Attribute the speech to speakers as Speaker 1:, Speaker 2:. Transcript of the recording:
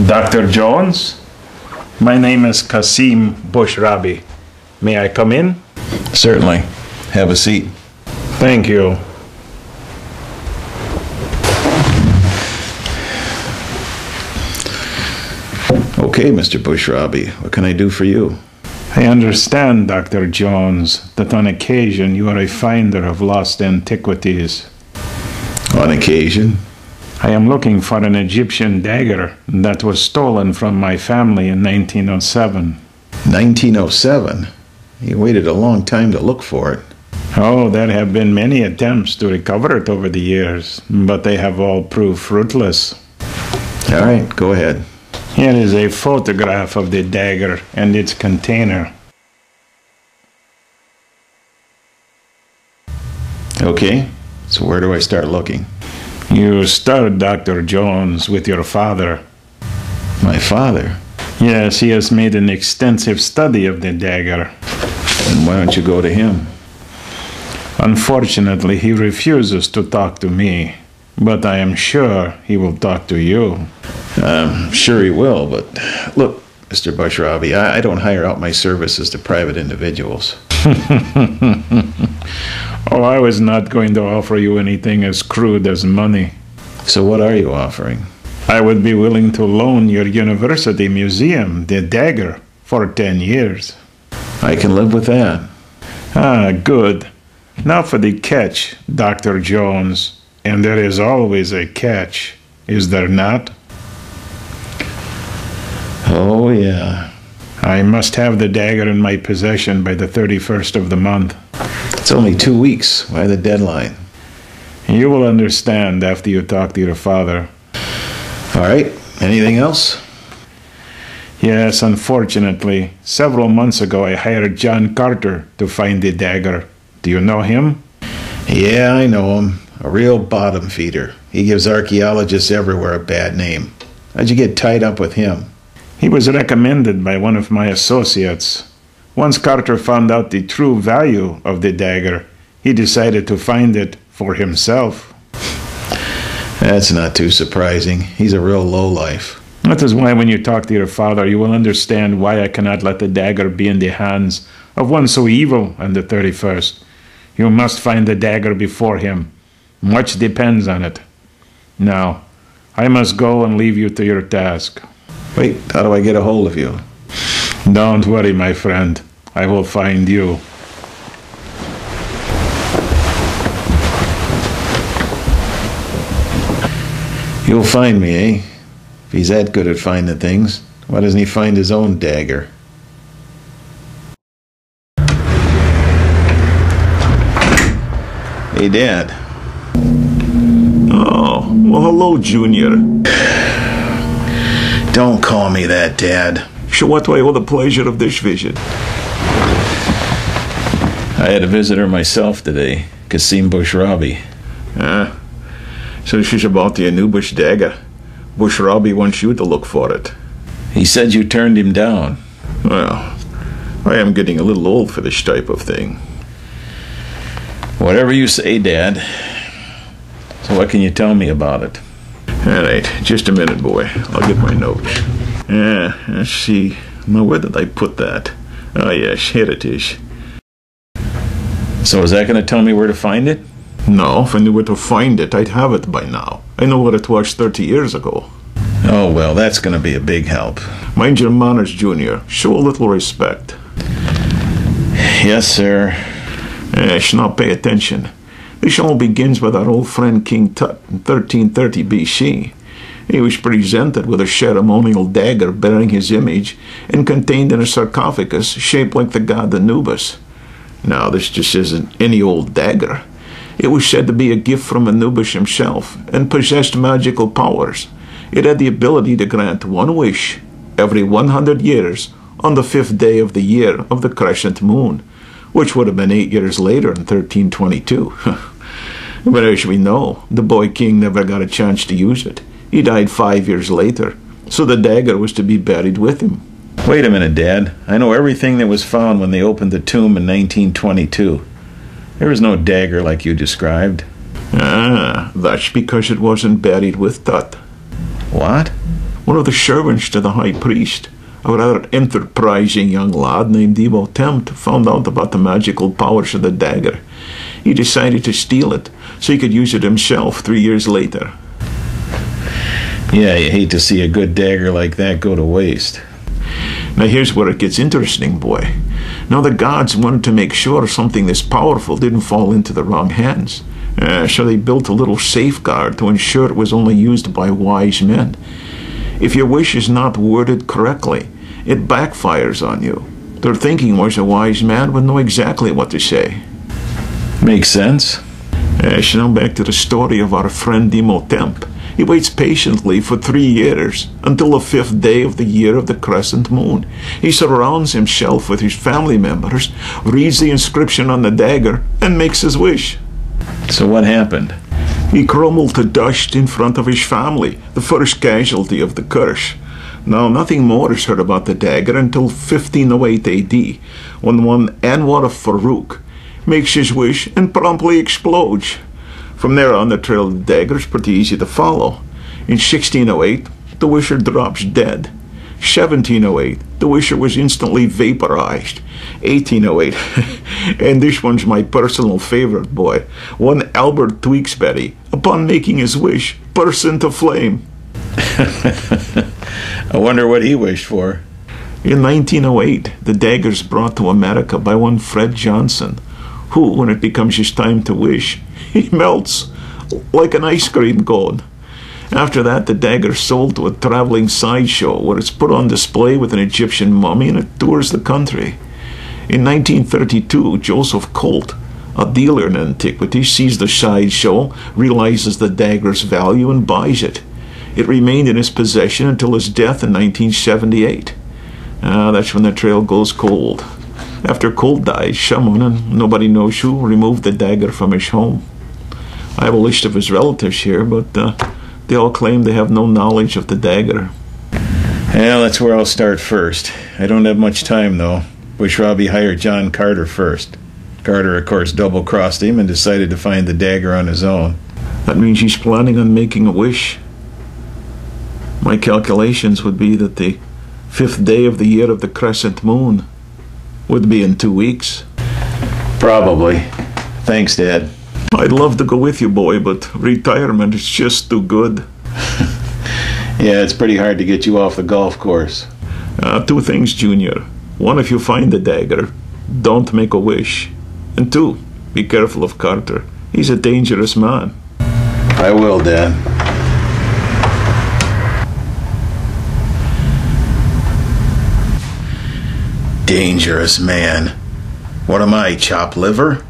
Speaker 1: Dr. Jones? My name is Kasim Bushrabi. May I come in?
Speaker 2: Certainly. Have a seat.
Speaker 1: Thank you.
Speaker 2: Okay, Mr. Bushrabi, what can I do for you?
Speaker 1: I understand, Dr. Jones, that on occasion you are a finder of lost antiquities.
Speaker 2: On occasion?
Speaker 1: I am looking for an Egyptian dagger that was stolen from my family in 1907.
Speaker 2: 1907? You waited a long time to look for it.
Speaker 1: Oh, there have been many attempts to recover it over the years, but they have all proved fruitless.
Speaker 2: All right, go ahead.
Speaker 1: Here is a photograph of the dagger and its container.
Speaker 2: Okay, so where do I start looking?
Speaker 1: You start, Dr. Jones, with your father.
Speaker 2: My father?
Speaker 1: Yes, he has made an extensive study of the dagger.
Speaker 2: And why don't you go to him?
Speaker 1: Unfortunately, he refuses to talk to me, but I am sure he will talk to you.
Speaker 2: I'm sure he will, but look, Mr. Bushrabi, I don't hire out my services to private individuals.
Speaker 1: Oh, I was not going to offer you anything as crude as money.
Speaker 2: So what are you offering?
Speaker 1: I would be willing to loan your university museum the dagger for 10 years.
Speaker 2: I can live with that.
Speaker 1: Ah, good. Now for the catch, Dr. Jones. And there is always a catch, is there not?
Speaker 2: Oh, yeah.
Speaker 1: I must have the dagger in my possession by the 31st of the month.
Speaker 2: It's only 2 weeks. Why the deadline?
Speaker 1: You will understand after you talk to your father.
Speaker 2: All right. Anything else?
Speaker 1: Yes, unfortunately, several months ago I hired John Carter to find the dagger. Do you know him?
Speaker 2: Yeah, I know him. A real bottom feeder. He gives archaeologists everywhere a bad name. How'd you get tied up with him?
Speaker 1: He was recommended by one of my associates. Once Carter found out the true value of the dagger, he decided to find it for himself.
Speaker 2: That's not too surprising. He's a real lowlife.
Speaker 1: That is why when you talk to your father, you will understand why I cannot let the dagger be in the hands of one so evil on the 31st. You must find the dagger before him. Much depends on it. Now, I must go and leave you to your task.
Speaker 2: Wait, how do I get a hold of you?
Speaker 1: Don't worry, my friend. I will find you.
Speaker 2: You'll find me, eh? If he's that good at finding things, why doesn't he find his own dagger? Hey, Dad.
Speaker 3: Oh, well, hello, Junior.
Speaker 2: Don't call me that, Dad.
Speaker 3: So what do I owe the pleasure of this visit?
Speaker 2: I had a visitor myself today, Kasim Bushrabi.
Speaker 3: So this is about the Anubis dagger. Bushrabi wants you to look for it.
Speaker 2: He said you turned him down.
Speaker 3: Well, I am getting a little old for this type of thing.
Speaker 2: Whatever you say, Dad. So what can you tell me about it?
Speaker 3: All right, just a minute, boy. I'll get my notes. Let's see. Now, where did I put that? Oh, yes, here it is.
Speaker 2: So is that going to tell me where to find it?
Speaker 3: No, if I knew where to find it, I'd have it by now. I know where it was 30 years ago.
Speaker 2: Oh, well, that's going to be a big help.
Speaker 3: Mind your manners, Junior. Show a little respect.
Speaker 2: Yes, sir.
Speaker 3: Now pay attention. This all begins with our old friend King Tut in 1330 BC. He was presented with a ceremonial dagger bearing his image and contained in a sarcophagus shaped like the god Anubis. Now, this just isn't any old dagger. It was said to be a gift from Anubis himself and possessed magical powers. It had the ability to grant one wish every 100 years on the 5th day of the year of the crescent moon, which would have been 8 years later in 1322. But as we know, the boy king never got a chance to use it. He died 5 years later, so the dagger was to be buried with him.
Speaker 2: Wait a minute, Dad. I know everything that was found when they opened the tomb in 1922. There was no dagger like you described.
Speaker 3: That's because it wasn't buried with Tut.
Speaker 2: What?
Speaker 3: One of the servants to the high priest, a rather enterprising young lad named Imhotep, found out about the magical powers of the dagger. He decided to steal it so he could use it himself 3 years later.
Speaker 2: Yeah, you hate to see a good dagger like that go to waste.
Speaker 3: Now here's where it gets interesting, boy. Now the gods wanted to make sure something this powerful didn't fall into the wrong hands. So they built a little safeguard to ensure it was only used by wise men. If your wish is not worded correctly, it backfires on you. Their thinking was a wise man would know exactly what to say.
Speaker 2: Makes sense.
Speaker 3: So now back to the story of our friend Imhotep. He waits patiently for 3 years, until the 5th day of the year of the crescent moon. He surrounds himself with his family members, reads the inscription on the dagger, and makes his wish.
Speaker 2: So what happened?
Speaker 3: He crumbled to dust in front of his family, the first casualty of the curse. Now, nothing more is heard about the dagger until 1508 AD, when one Anwar of Farouk makes his wish and promptly explodes. From there on, the trail of the dagger is pretty easy to follow. In 1608, the wisher drops dead. 1708, the wisher was instantly vaporized. 1808, and this one's my personal favorite, boy. One Albert Tewksbury, upon making his wish, bursts into flame.
Speaker 2: I wonder what he wished for.
Speaker 3: In 1908, the dagger's brought to America by one Fred Johnson, who, when it becomes his time to wish, he melts like an ice cream cone. After that, the dagger's sold to a traveling sideshow where it's put on display with an Egyptian mummy and it tours the country. In 1932, Joseph Colt, a dealer in antiquities, sees the sideshow, realizes the dagger's value, and buys it. It remained in his possession until his death in 1978. That's when the trail goes cold. After Colt died, someone, and nobody knows who, removed the dagger from his home. I have a list of his relatives here, but they all claim they have no knowledge of the dagger.
Speaker 2: Well, that's where I'll start first. I don't have much time, though. Wish Robbie hired John Carter first. Carter, of course, double-crossed him and decided to find the dagger on his own.
Speaker 3: That means he's planning on making a wish. My calculations would be that the 5th day of the year of the crescent moon would be in 2 weeks.
Speaker 2: Probably. Thanks, Dad.
Speaker 3: I'd love to go with you, boy, but retirement is just too good.
Speaker 2: Yeah, it's pretty hard to get you off the golf course.
Speaker 3: 2 things, Junior. 1, if you find the dagger, don't make a wish. And 2, be careful of Carter. He's a dangerous man.
Speaker 2: I will, Dad. Dangerous man. What am I, chopped liver?